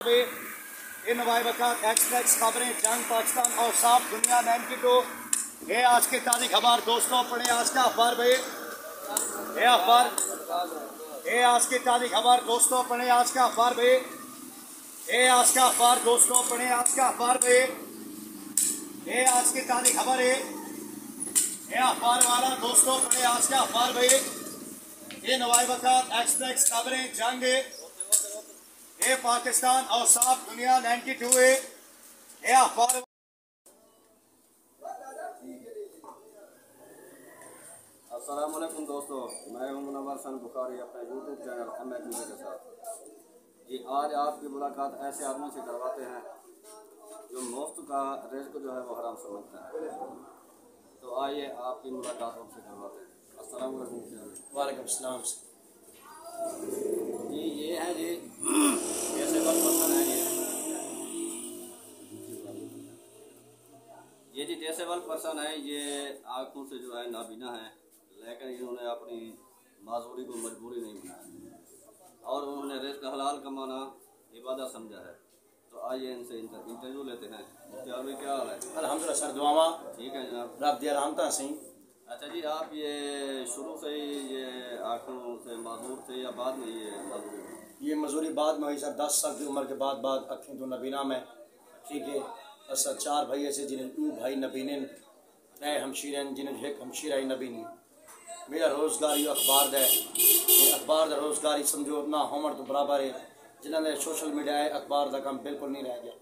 इन वाक़ात express खबरें जंग पाकिस्तान और साफ दुनिया 92। ये आज की ताज़ी खबर दोस्तों, पढ़े आज का अखबार भाई। ये अखबार, ये आज की ताज़ी खबर दोस्तों, पढ़े आज का अखबार भाई। ये आज का अखबार दोस्तों, पढ़े आज का अखबार भाई। ये आज की ताज़ी खबर है। ये अखबार वाला दोस्तों, पढ़े आज का अखबार भाई। ये वाक़ात एक्सप्रेस खबरें जंग, ये पाकिस्तान और साफ दुनिया 92 है। ये अखबार। अस्सलाम वालेकुम दोस्तों, मैं हूं मुनव्वर हसन बुखारी अपने यूट्यूब चैनल एमएच न्यूज़ के साथ। ये आज आपकी मुलाकात ऐसे आदमी से करवाते हैं जो मुफ्त का रिज़्क जो है वो हराम समझता है। तो आइए आपकी मुलाकात उनसे करवाते हैं। अस्सलाम वालेकुम। वालेकुम सलाम। जी ये है जी कैसे पर्सन है ये जी डिसेबल पर्सन है। ये आँखों से जो है नाबीना है, लेकिन इन्होंने अपनी माजूरी को मजबूरी नहीं बनाया और उन्होंने रिज़्क हलाल कमाना इबादत समझा है। तो आइए इनसे इंटरव्यू लेते हैं। मुख्तार भाई क्या हाल है? अल्हम्दुलिल्लाह सर, दुआवा ठीक है जनाब। रब दिया रहमता सही। अच्छा जी, आप ये शुरू से ही ये आँखों से माजूर थे या बाद में ये माजूरी हुई? ये मजूरी बाद में हुई सर, 10 साल की उम्र के बाद अखी तो नबीना में। ठीक है, असा 4 भाई ऐसे जिन्हें 2 भाई नबीन नए हमशीर जिन्हें एक हमशीर आई नबीनी। मेरा रोज़गार अखबार दे, अखबार का रोज़गार समझो ना होमर तो बराबर है। जिन्होंने सोशल मीडिया है अखबार का काम बिल्कुल नहीं रह गया।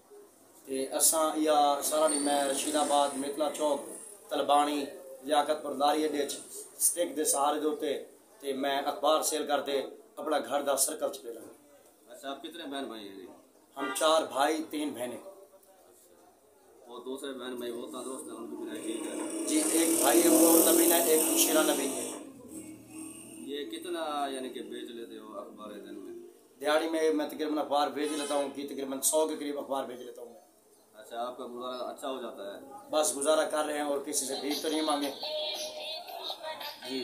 तो असा या सारा दिन मैं रशीदाबाद, मितला चौक, तलबानी, लियाकतपुर लारी अड्डे स्टिक के सहारे दोते ते मैं अखबार सेल करते अपना घर का सर्कल चले लगा। अच्छा, आप कितने बहन भाई हैं? हम 4 भाई 3 बहनें। वो दूसरे बहन भाई वो तंदुरुस्त है, उनकी भी ठीक है जी, एक भाई है वो नबीन है, एक मुशीरा नबीन है। ये कितना यानी कि बेच लेते हो अखबार दिन में? दिहाड़ी में मैं तकरीबन अखबार भेज लेता हूँ कि तकरीबन 100 के करीब अखबार भेज लेता हूँ। अच्छा, आपका गुजारा अच्छा हो जाता है? बस गुजारा कर रहे हैं और किसी से भीख तो नहीं मांगे जी।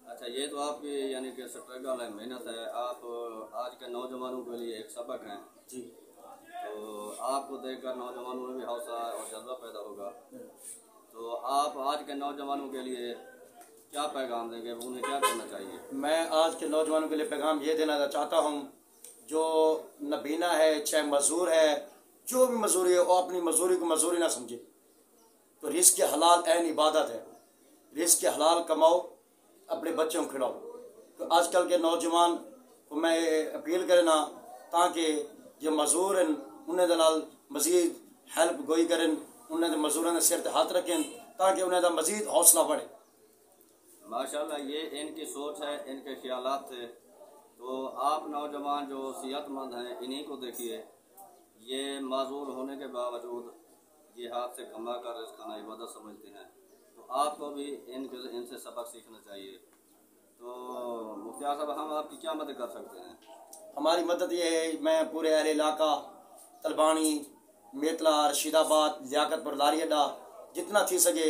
अच्छा, ये तो आपकी यानी कि स्ट्रगल है, मेहनत है। आप आज के नौजवानों के लिए एक सबक हैं जी। तो आपको देखकर नौजवानों में भी हौसला और जज्बा पैदा होगा। तो आप आज के नौजवानों के लिए क्या पैगाम देंगे, उन्हें क्या करना चाहिए? मैं आज के नौजवानों के लिए पैगाम ये देना चाहता हूँ, जो नबीना है चाहे मजदूर है, जो भी मजदूरी है वो अपनी मजदूरी को मजदूरी ना समझे। तो रिस्क के हलाल ऐन इबादत है, रिस्क के हलाल कमाओ, अपने बच्चों को खिलाओ। तो आजकल के नौजवान को मैं अपील करना ताकि जो मजदूर हैं उन्हें दलाल मजीद हेल्प गोई करें, उन्हें मजदूरों ने सिर हाथ रखें ताकि उन्हें दा मजीद हौसला बढ़े। माशाल्लाह, ये इनकी सोच है, इनके ख्यालात थे। तो आप नौजवान जो सेहतमंद हैं इन्हीं को देखिए, ये माजूर होने के बावजूद ये हाथ से कमा कर रिज़्क खाना इबादत समझते हैं। तो आपको भी इनसे सबक सीखना चाहिए। तो मुख्तार साहब, हम आपकी क्या मदद कर सकते हैं? हमारी मदद ये है, मैं पूरे अहले इलाका तलबानी, मेतला, रशीदाबाद, लियाकतपुर लारी अड्डा जितना थी सके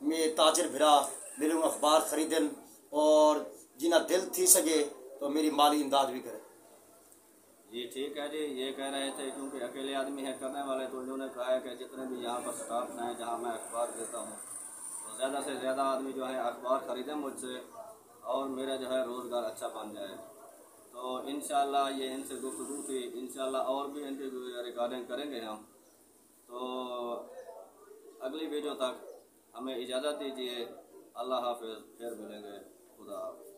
मेरे ताजिर भिरा मेरे अखबार खरीदन और जिना दिल थी सके तो मेरी माली इमदाद भी करे। जी ठीक है जी, ये कह रहे थे क्योंकि अकेले आदमी है करने वाले। तो उन्होंने कहा है कि जितने भी यहाँ पर स्टाफ हैं जहाँ मैं अखबार देता हूँ, तो ज़्यादा से ज़्यादा आदमी जो है अखबार ख़रीदें मुझसे और मेरा जो है रोज़गार अच्छा बन जाए। तो इंशाल्लाह ये इनसे गुफ्तगू थी, इंशाल्लाह और भी इनकी रिकॉर्डिंग करेंगे हम। तो अगली वीडियो तक हमें इजाज़त दीजिए। अल्लाह हाफ़िज़, फिर मिलेंगे। खुदा हाफ़िज़।